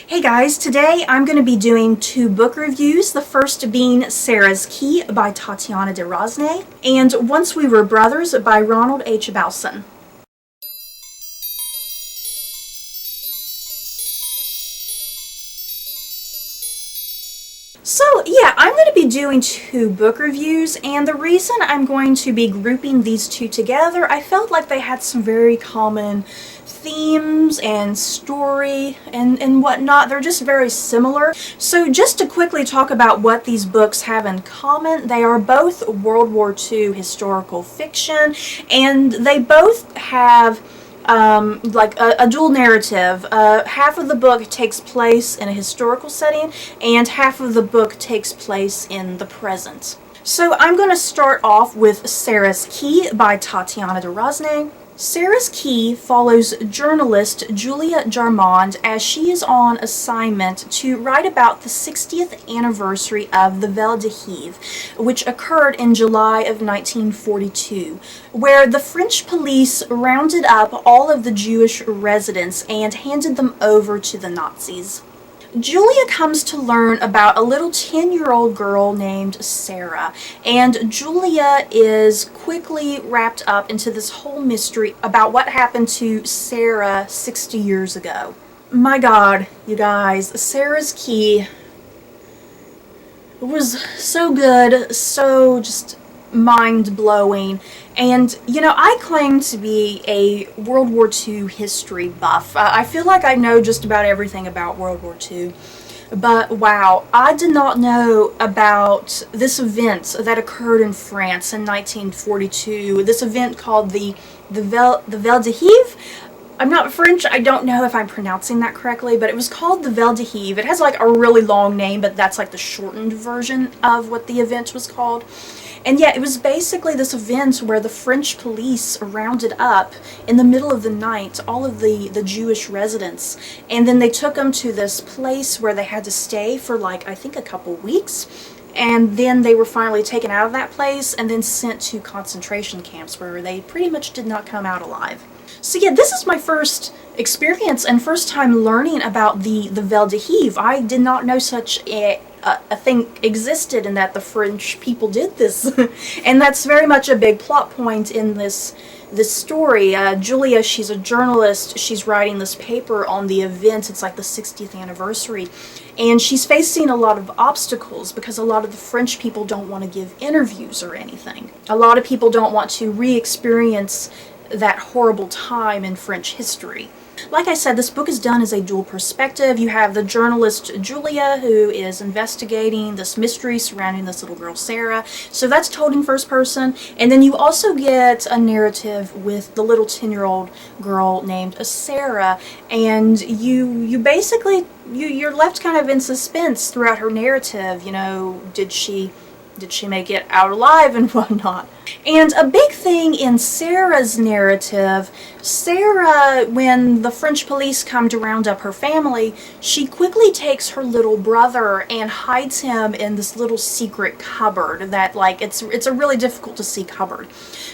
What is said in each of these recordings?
Hey guys, today I'm going to be doing two book reviews, the first being Sarah's Key by Tatiana de Rosnay and Once We Were Brothers by Ronald H. Balson. So yeah, I'm going to be doing two book reviews, and the reason I'm going to be grouping these two together, I felt like they had some very common themes and story and whatnot. They're just very similar. So just to quickly talk about what these books have in common, they are both World War II historical fiction, and they both have like a dual narrative. Half of the book takes place in a historical setting, and half of the book takes place in the present. So I'm going to start off with Sarah's Key by Tatiana de Rosnay. Sarah's Key follows journalist Julia Jarmond as she is on assignment to write about the 60th anniversary of the Vel d'Hiv, which occurred in July of 1942, where the French police rounded up all of the Jewish residents and handed them over to the Nazis. Julia comes to learn about a little 10-year-old girl named Sarah, and Julia is quickly wrapped up into this whole mystery about what happened to Sarah 60 years ago. My God, you guys, Sarah's Key was so good, so just mind-blowing. And, you know, I claim to be a World War II history buff. I feel like I know just about everything about World War II. But, wow, I did not know about this event that occurred in France in 1942. This event called the Vel d'Hiv. I'm not French, I don't know if I'm pronouncing that correctly, but it was called the Vel d'Hiv. It has like a really long name, but that's like the shortened version of what the event was called. And yeah, it was basically this event where the French police rounded up in the middle of the night all of the Jewish residents, and then they took them to this place where they had to stay for like, I think, a couple weeks, and then they were finally taken out of that place and then sent to concentration camps where they pretty much did not come out alive. So yeah, this is my first experience and first time learning about the Vel d'Hiv. I did not know such a thing existed, and that the French people did this. And that's very much a big plot point in this story. Julia, she's a journalist. She's writing this paper on the event. It's like the 60th anniversary. And she's facing a lot of obstacles because a lot of the French people don't want to give interviews or anything. A lot of people don't want to re-experience that horrible time in French history. Like I said, this book is done as a dual perspective. You have the journalist Julia, who is investigating this mystery surrounding this little girl Sarah. So that's told in first person. And then you also get a narrative with the little 10-year-old girl named Sarah. And you basically, you're left kind of in suspense throughout her narrative. You know, did she make it out alive and whatnot? And a big thing in Sarah's narrative, Sarah, when the French police come to round up her family, she quickly takes her little brother and hides him in this little secret cupboard that, like, it's a really difficult to see cupboard.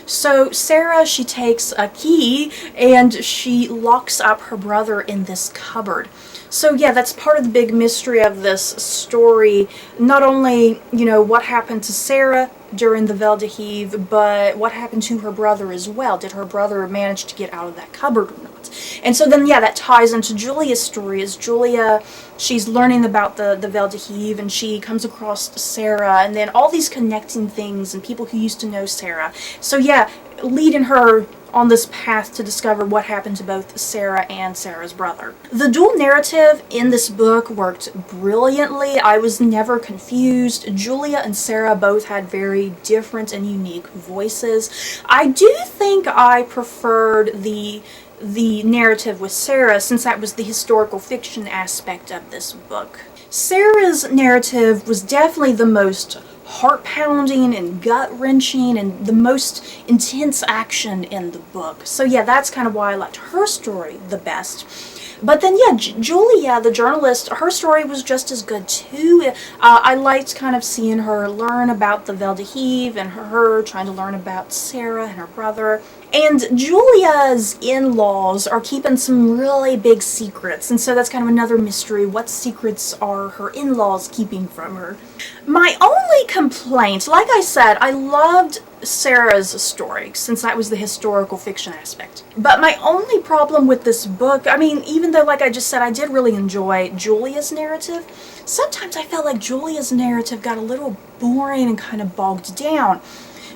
So Sarah, she takes a key and she locks up her brother in this cupboard. So yeah, that's part of the big mystery of this story. Not only, you know, what happened to Sarah during the Vel d'Hiv, but what happened to her brother as well. Did her brother manage to get out of that cupboard or not? And so then, yeah, that ties into Julia's story. As Julia, she's learning about the Vel d'Hiv, and she comes across Sarah, and then all these connecting things and people who used to know Sarah. So yeah, leading her on this path to discover what happened to both Sarah and Sarah's brother. The dual narrative in this book worked brilliantly. I was never confused. Julia and Sarah both had very different and unique voices. I do think I preferred the narrative with Sarah, since that was the historical fiction aspect of this book. Sarah's narrative was definitely the most heart-pounding and gut-wrenching and the most intense action in the book. So yeah, that's kind of why I liked her story the best. But then yeah, Julia, the journalist, her story was just as good too. I liked kind of seeing her learn about the Vel d'Hiv and her trying to learn about Sarah and her brother. And Julia's in-laws are keeping some really big secrets, and so that's kind of another mystery. What secrets are her in-laws keeping from her? My only complaint, like I said, I loved Sarah's story, since that was the historical fiction aspect. But my only problem with this book, I mean, even though, like I just said, I did really enjoy Julia's narrative, sometimes I felt like Julia's narrative got a little boring and kind of bogged down.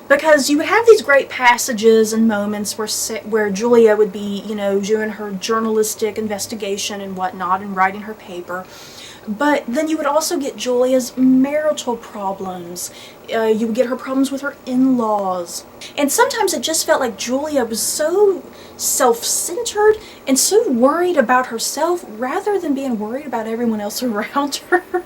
Because you would have these great passages and moments where Julia would be, you know, doing her journalistic investigation and whatnot and writing her paper. But then you would also get Julia's marital problems. You would get her problems with her in-laws. And sometimes it just felt like Julia was so self-centered and so worried about herself rather than being worried about everyone else around her.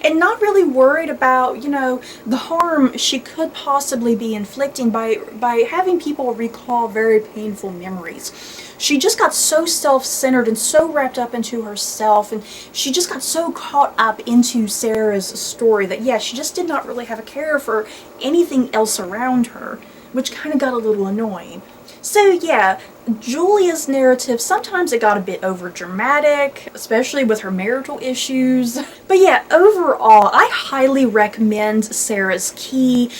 And not really worried about, you know, the harm she could possibly be inflicting by having people recall very painful memories. She just got so self-centered and so wrapped up into herself, and she just got so caught up into Sarah's story that, yeah, she just did not really have a care for anything else around her, which kind of got a little annoying. So yeah, Julia's narrative, sometimes it got a bit over dramatic, especially with her marital issues. But yeah, overall, I highly recommend Sarah's Key.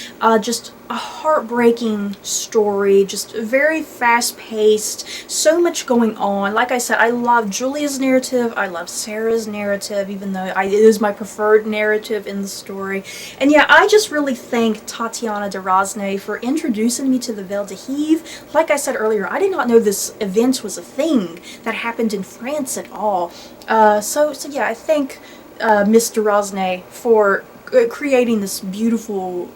Just a heartbreaking story, just very fast-paced, so much going on. Like I said, I love Julia's narrative, I love Sarah's narrative, even though it is my preferred narrative in the story. And yeah, I just really thank Tatiana de Rosnay for introducing me to the Vale de Heve. Like I said earlier, I did not know this event was a thing that happened in France at all. So yeah, I thank Miss de Rosnay for creating this beautiful,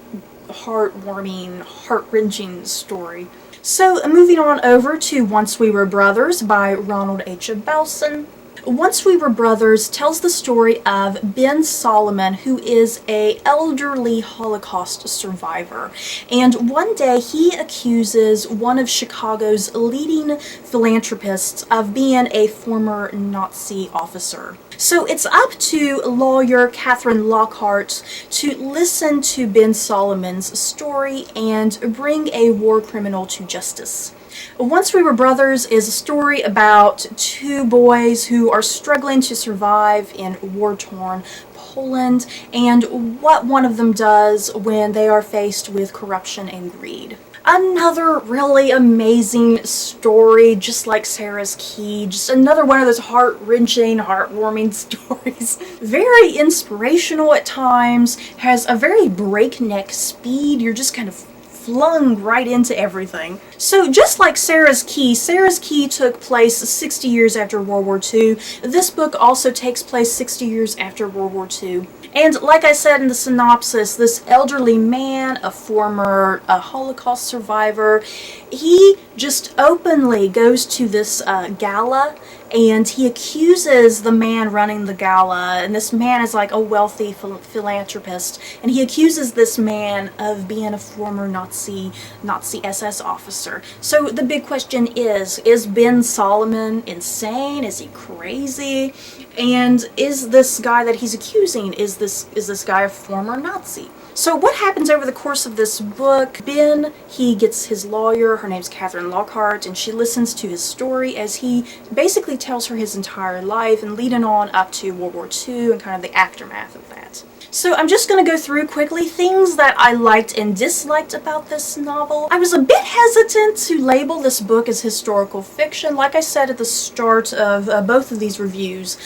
heartwarming, heart-wrenching story. So moving on over to Once We Were Brothers by Ronald H. Belson. Once We Were Brothers tells the story of Ben Solomon, who is an elderly Holocaust survivor. And one day he accuses one of Chicago's leading philanthropists of being a former Nazi officer. So it's up to lawyer Catherine Lockhart to listen to Ben Solomon's story and bring a war criminal to justice. Once We Were Brothers is a story about two boys who are struggling to survive in war-torn Poland and what one of them does when they are faced with corruption and greed. Another really amazing story, just like Sarah's Key, just another one of those heart-wrenching, heartwarming stories. Very inspirational at times, has a very breakneck speed, you're just kind of flung right into everything. So just like Sarah's Key took place 60 years after World War II. This book also takes place 60 years after World War II. And like I said in the synopsis, this elderly man, a former Holocaust survivor, he just openly goes to this gala and he accuses the man running the gala, and this man is like a wealthy philanthropist, and he accuses this man of being a former Nazi SS officer. So the big question is Ben Solomon insane? Is he crazy? And is this guy that he's accusing, is this guy a former Nazi? So what happens over the course of this book? Ben, he gets his lawyer, her name's Catherine Lockhart, and she listens to his story as he basically tells her his entire life and leading on up to World War II and kind of the aftermath of that. So I'm just going to go through quickly things that I liked and disliked about this novel. I was a bit hesitant to label this book as historical fiction. Like I said at the start of both of these reviews,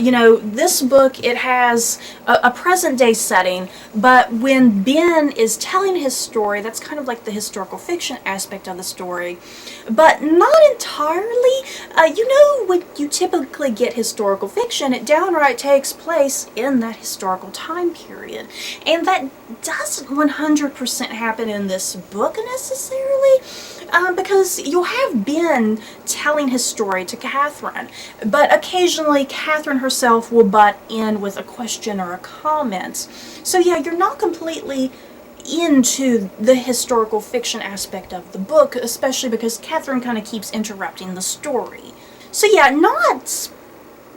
you know, this book, it has a present day setting, but when Ben is telling his story, that's kind of like the historical fiction aspect of the story, but not entirely. You know, when you typically get historical fiction, it downright takes place in that historical time period. And that doesn't 100% happen in this book necessarily, because you'll have Ben telling his story to Catherine, but occasionally Catherine herself will butt in with a question or a comment. So yeah, you're not completely into the historical fiction aspect of the book, especially because Catherine kind of keeps interrupting the story. So yeah, not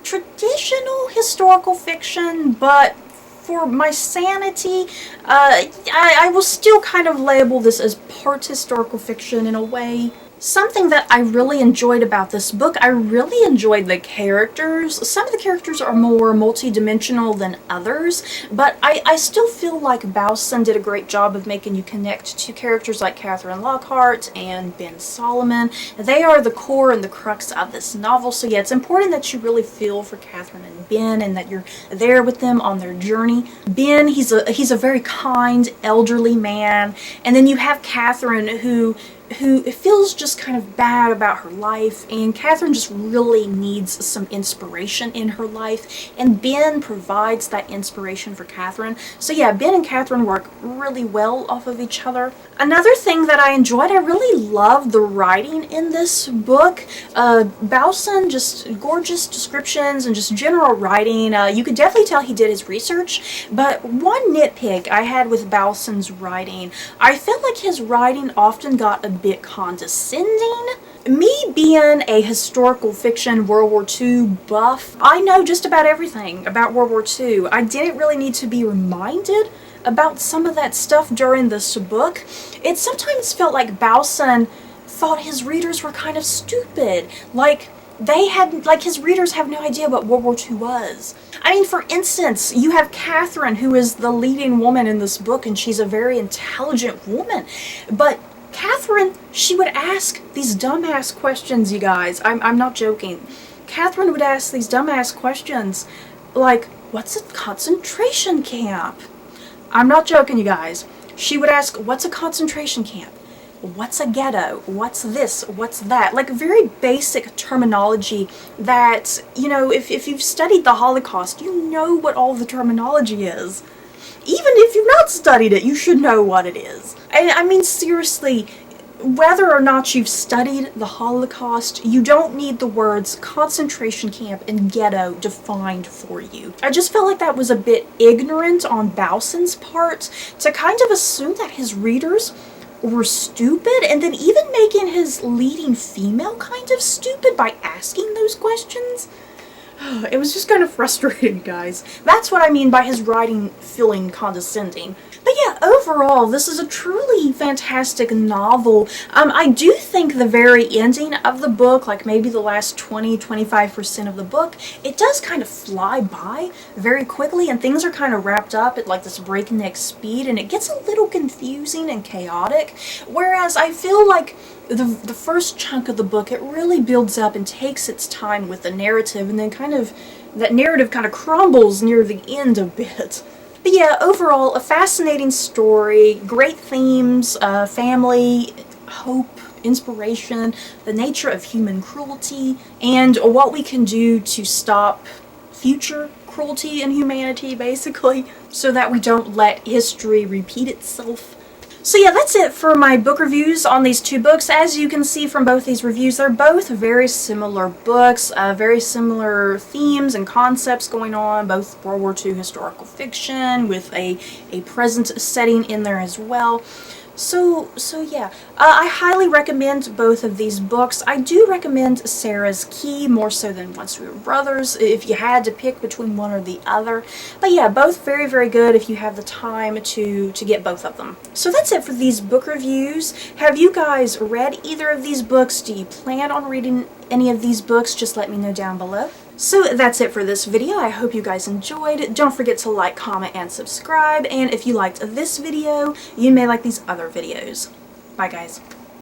traditional historical fiction, but for my sanity, I will still kind of label this as part historical fiction in a way. Something that I really enjoyed about this book, I really enjoyed the characters. Some of the characters are more multi-dimensional than others, but I still feel like Bowson did a great job of making you connect to characters like Catherine Lockhart and Ben Solomon. They are the core and the crux of this novel, so yeah, it's important that you really feel for Catherine and Ben and that you're there with them on their journey. Ben, he's a very kind, elderly man, and then you have Catherine who feels just kind of bad about her life, and Catherine just really needs some inspiration in her life, and Ben provides that inspiration for Catherine. So yeah, Ben and Catherine work really well off of each other. Another thing that I enjoyed, I really loved the writing in this book. Bowson, just gorgeous descriptions and just general writing. You could definitely tell he did his research, but one nitpick I had with Bowson's writing, I felt like his writing often got a bit condescending. Me being a historical fiction World War II buff, I know just about everything about World War II. I didn't really need to be reminded about some of that stuff during this book. It sometimes felt like Bowson thought his readers were kind of stupid. Like his readers have no idea what World War II was. I mean, for instance, you have Catherine, who is the leading woman in this book, and she's a very intelligent woman. But Catherine, she would ask these dumbass questions, you guys. I'm not joking. Catherine would ask these dumbass questions like, what's a concentration camp? I'm not joking, you guys. She would ask, what's a concentration camp? What's a ghetto? What's this? What's that? Like very basic terminology that, you know, if you've studied the Holocaust, you know what all the terminology is. Even if you've not studied it, you should know what it is. I mean, seriously, whether or not you've studied the Holocaust, you don't need the words concentration camp and ghetto defined for you. I just felt like that was a bit ignorant on Bowson's part to kind of assume that his readers were stupid, and then even making his leading female kind of stupid by asking those questions. It was just kind of frustrating, guys. That's what I mean by his writing feeling condescending. But yeah, overall, this is a truly fantastic novel. I do think the very ending of the book, like maybe the last 20-25% of the book, it does kind of fly by very quickly, and things are kind of wrapped up at like this breakneck speed, and it gets a little confusing and chaotic. Whereas I feel like the first chunk of the book, it really builds up and takes its time with the narrative, and then kind of that narrative kind of crumbles near the end a bit. But yeah, overall, a fascinating story, great themes, family, hope, inspiration, the nature of human cruelty, and what we can do to stop future cruelty and humanity, basically, so that we don't let history repeat itself. So yeah, that's it for my book reviews on these two books. As you can see from both these reviews, they're both very similar books, very similar themes and concepts going on, both World War II historical fiction with a present setting in there as well. So yeah, I highly recommend both of these books. I do recommend Sarah's Key more so than Once We Were Brothers, if you had to pick between one or the other. But yeah, both very, very good if you have the time to get both of them. So that's it for these book reviews. Have you guys read either of these books? Do you plan on reading any of these books? Just let me know down below. So that's it for this video. I hope you guys enjoyed. Don't forget to like, comment, and subscribe. And if you liked this video, you may like these other videos. Bye, guys.